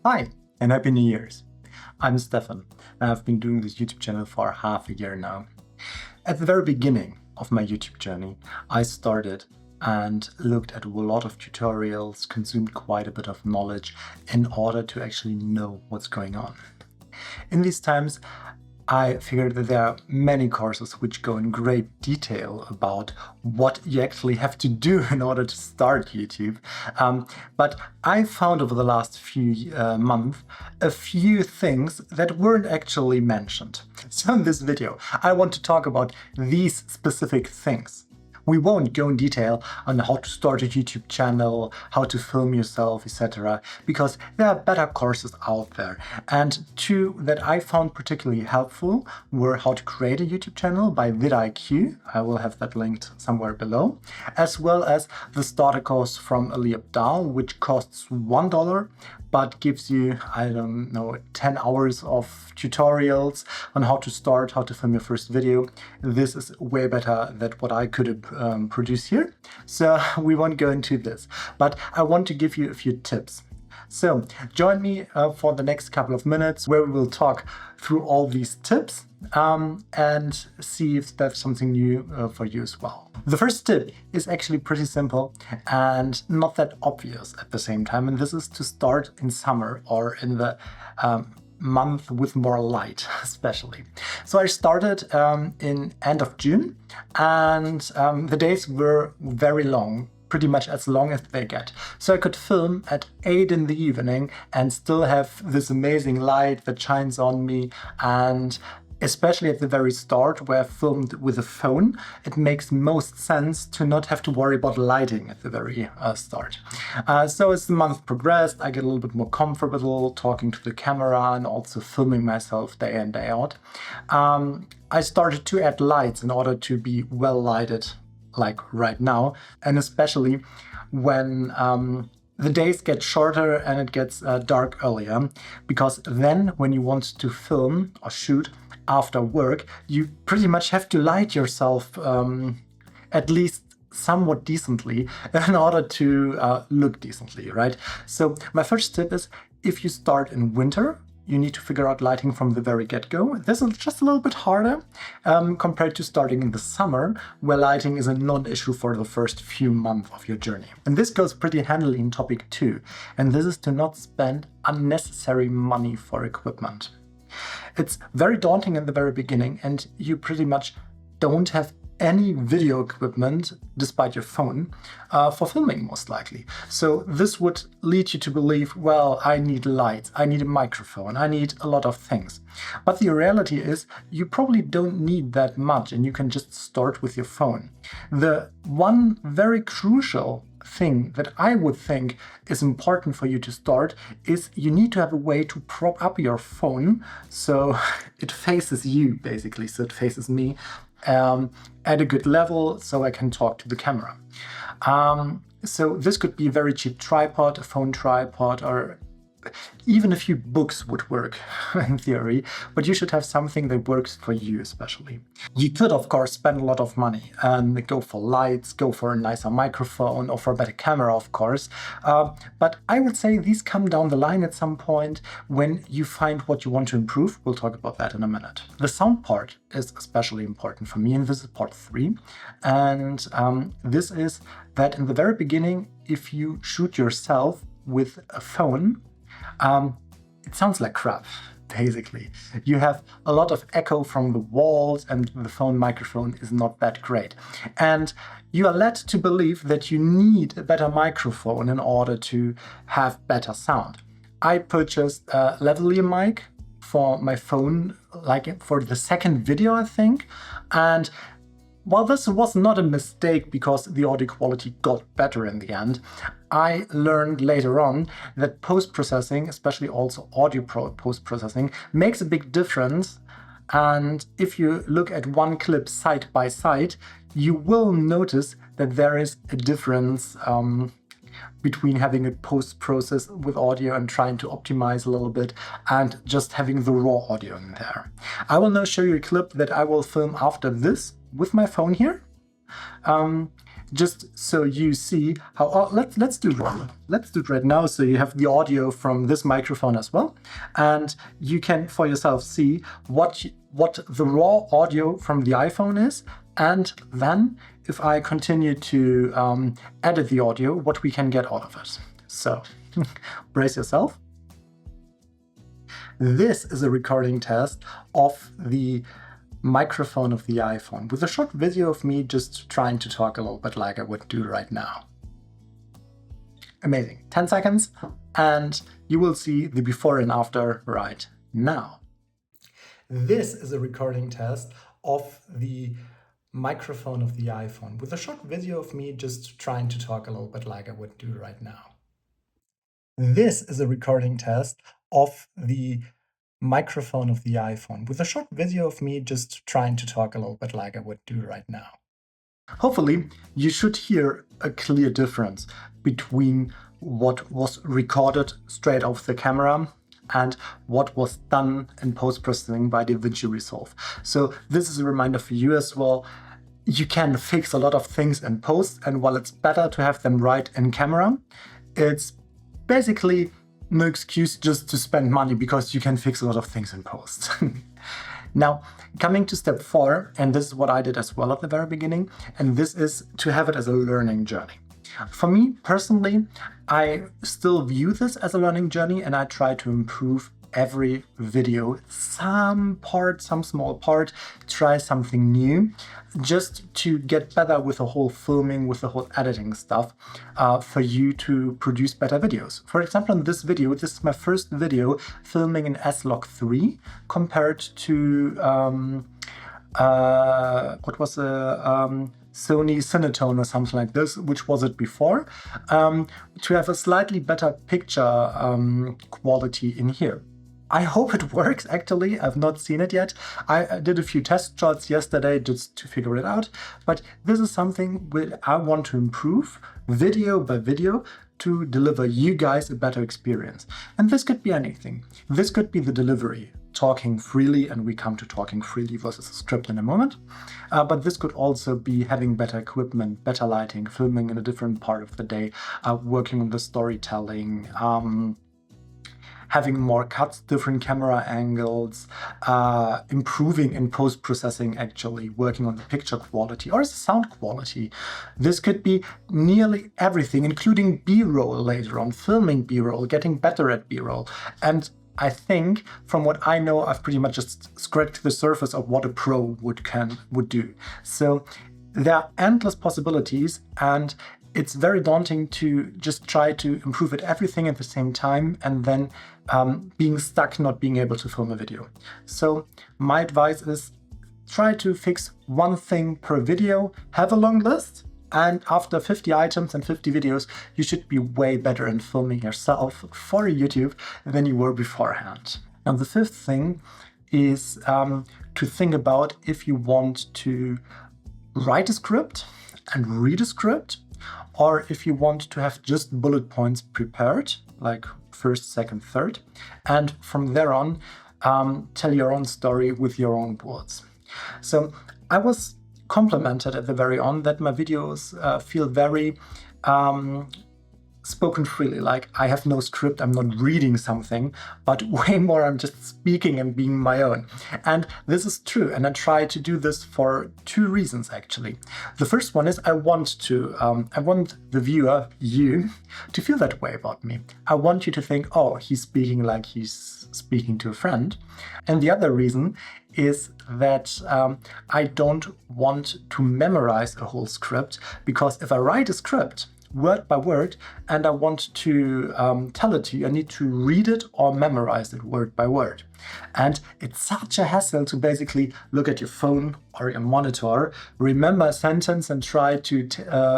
Hi, and Happy New Year's. I'm Stefan, and I've been doing this YouTube channel for half a year now. At the very beginning of my YouTube journey, I started and looked at a lot of tutorials, consumed quite a bit of knowledge in order to actually know what's going on. In these times, I figured that there are many courses which go in great detail about what you actually have to do in order to start YouTube. But I found over the last few months a few things that weren't actually mentioned. So in this video, I want to talk about these specific things. We won't go in detail on how to start a YouTube channel, how to film yourself, etc., because there are better courses out there. And two that I found particularly helpful were How to Create a YouTube Channel by vidIQ. I will have that linked somewhere below, as well as the starter course from Ali Abdaal, which costs $1, but gives you, 10 hours of tutorials on how to start, how to film your first video. This is way better than what I could produce here. So we won't go into this, but I want to give you a few tips. So join me for the next couple of minutes where we will talk through all these tips and see if that's something new for you as well. The first tip is actually pretty simple and not that obvious at the same time, and this is to start in summer or in the month with more light, especially. So I started in end of June, and the days were very long, pretty much as long as they get. So I could film at 8 in the evening and still have this amazing light that shines on me. And especially at the very start, where I filmed with a phone, it makes most sense to not have to worry about lighting at the very start. So as the month progressed, I get a little bit more comfortable talking to the camera and also filming myself day in, day out. I started to add lights in order to be well lighted, like right now, and especially when the days get shorter and it gets dark earlier, because then when you want to film or shoot after work, you pretty much have to light yourself at least somewhat decently in order to look decently, right? So my first tip is, if you start in winter, you need to figure out lighting from the very get-go. This is just a little bit harder compared to starting in the summer, where lighting is a non-issue for the first few months of your journey. And this goes pretty handily in topic 2, and this is to not spend unnecessary money for equipment. It's very daunting in the very beginning, and you pretty much don't have any video equipment, despite your phone, for filming most likely. So this would lead you to believe, well, I need lights, I need a microphone, I need a lot of things. But the reality is, you probably don't need that much, and you can just start with your phone. The one very crucial thing that I would think is important for you to start is you need to have a way to prop up your phone so it faces you, basically, so it faces me at a good level so I can talk to the camera. So this could be a very cheap tripod, a phone tripod, or even a few books would work in theory, but you should have something that works for you especially. You could, of course, spend a lot of money and go for lights, go for a nicer microphone, or for a better camera, of course. But I would say these come down the line at some point when you find what you want to improve. We'll talk about that in a minute. The sound part is especially important for me, and this is part 3. And this is that in the very beginning, if you shoot yourself with a phone, it sounds like crap, basically. You have a lot of echo from the walls, and the phone microphone is not that great. And you are led to believe that you need a better microphone in order to have better sound. I purchased a lavalier mic for my phone, like for the second video, I think. And while this was not a mistake because the audio quality got better in the end, I learned later on that post-processing, especially also audio post-processing, makes a big difference. And if you look at one clip side by side, you will notice that there is a difference between having a post-process with audio and trying to optimize a little bit and just having the raw audio in there. I will now show you a clip that I will film after this with my phone here. just so you see how. Let's do it right now. So you have the audio from this microphone as well, and you can for yourself see what the raw audio from the iPhone is, and then if I continue to edit the audio, what we can get out of it. So brace yourself. This is a recording test of the microphone of the iPhone with a short video of me just trying to talk a little bit like I would do right now. Amazing. 10 seconds and you will see the before and after right now. This is a recording test of the microphone of the iPhone with a short video of me just trying to talk a little bit like I would do right now. This is a recording test of the microphone of the iPhone with a short video of me just trying to talk a little bit like I would do right now. Hopefully, you should hear a clear difference between what was recorded straight off the camera and what was done in post-processing by DaVinci Resolve. So this is a reminder for you as well. You can fix a lot of things in post, and while it's better to have them right in camera, it's basically no excuse just to spend money because you can fix a lot of things in post. Now, coming to step 4, and this is what I did as well at the very beginning, and this is to have it as a learning journey. For me personally, I still view this as a learning journey, and I try to improve every video, some small part, try something new, just to get better with the whole filming, with the whole editing stuff, for you to produce better videos. For example, in this video, this is my first video filming in S-Log 3 compared to, what was a Sony Cinetone or something like this, which was it before, to have a slightly better picture quality in here. I hope it works, actually. I've not seen it yet. I did a few test shots yesterday just to figure it out, but this is something I want to improve video by video to deliver you guys a better experience. And this could be anything. This could be the delivery, talking freely, and we come to talking freely versus a script in a moment. But this could also be having better equipment, better lighting, filming in a different part of the day, working on the storytelling, having more cuts, different camera angles, improving in post-processing, actually working on the picture quality or the sound quality. This could be nearly everything, including B-roll later on, filming B-roll, getting better at B-roll. And I think, from what I know, I've pretty much just scratched the surface of what a pro would do. So there are endless possibilities, and it's very daunting to just try to improve at everything at the same time and then being stuck not being able to film a video. So my advice is try to fix one thing per video, have a long list, and after 50 items and 50 videos, you should be way better in filming yourself for YouTube than you were beforehand. Now, the 5th thing is to think about if you want to write a script and read a script, or if you want to have just bullet points prepared, like first, second, third, and from there on, tell your own story with your own words. So I was complimented at the very on that my videos feel very spoken freely, like I have no script, I'm not reading something, but way more I'm just speaking and being my own. And this is true, and I try to do this for 2 reasons actually. The first one is I want the viewer, you, to feel that way about me. I want you to think, oh, he's speaking like he's speaking to a friend. And the other reason is that I don't want to memorize a whole script, because if I write a script word by word and I want to tell it to you, I need to read it or memorize it word by word. And it's such a hassle to basically look at your phone or your monitor, remember a sentence and try to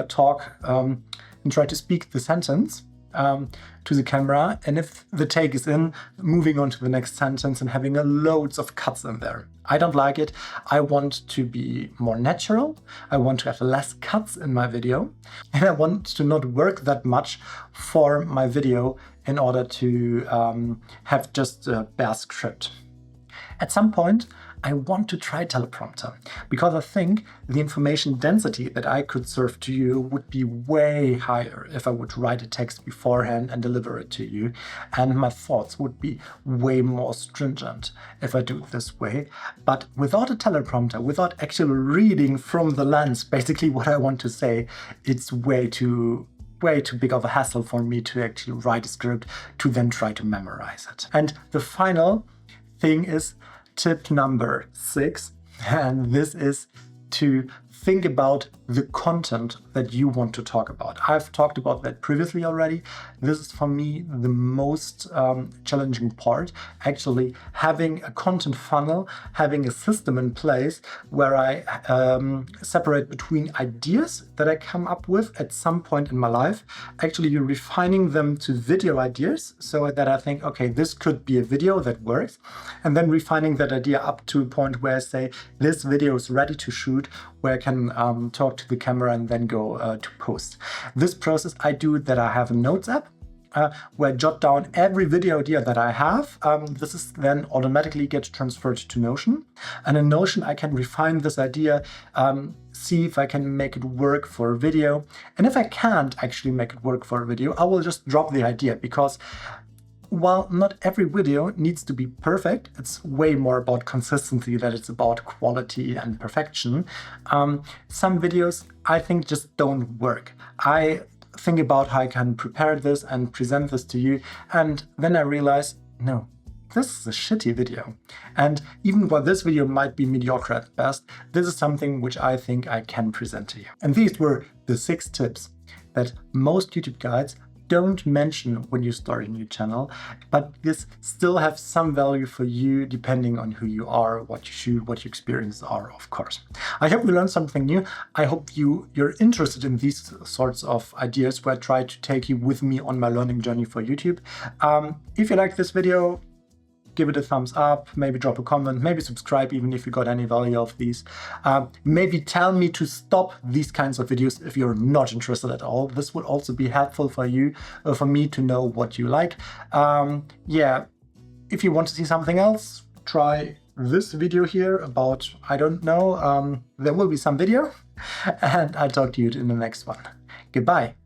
talk and try to speak the sentence to the camera, and if the take is in, moving on to the next sentence and having loads of cuts in there. I don't like it. I want to be more natural. I want to have less cuts in my video, and I want to not work that much for my video in order to have just a bare script. At some point, I want to try teleprompter because I think the information density that I could serve to you would be way higher if I would write a text beforehand and deliver it to you. And my thoughts would be way more stringent if I do it this way. But without a teleprompter, without actually reading from the lens, basically what I want to say, it's way too big of a hassle for me to actually write a script to then try to memorize it. And the final thing is tip number 6, and this is to think about the content that you want to talk about. I've talked about that previously already. This is for me the most challenging part, actually having a content funnel, having a system in place where I separate between ideas that I come up with at some point in my life, actually refining them to video ideas so that I think, okay, this could be a video that works, and then refining that idea up to a point where I say, this video is ready to shoot, where I can talk to the camera and then go to post. This process I do that I have a notes app where I jot down every video idea that I have. This is then automatically gets transferred to Notion. And in Notion, I can refine this idea, see if I can make it work for a video. And if I can't actually make it work for a video, I will just drop the idea, because while not every video needs to be perfect, it's way more about consistency than it's about quality and perfection. Some videos I think just don't work. I think about how I can prepare this and present this to you, and then I realize, no, this is a shitty video. And even while this video might be mediocre at best, this is something which I think I can present to you. And these were the 6 tips that most YouTube guides don't mention when you start a new channel, but this still have some value for you depending on who you are, what you shoot, what your experiences are, of course. I hope you learned something new. I hope you're interested in these sorts of ideas where I try to take you with me on my learning journey for YouTube. If you like this video, give it a thumbs up, maybe drop a comment, maybe subscribe even if you got any value of these. Maybe tell me to stop these kinds of videos if you're not interested at all. This would also be helpful for you, for me to know what you like. Yeah, if you want to see something else, try this video here about, I don't know, there will be some video, and I'll talk to you in the next one. Goodbye.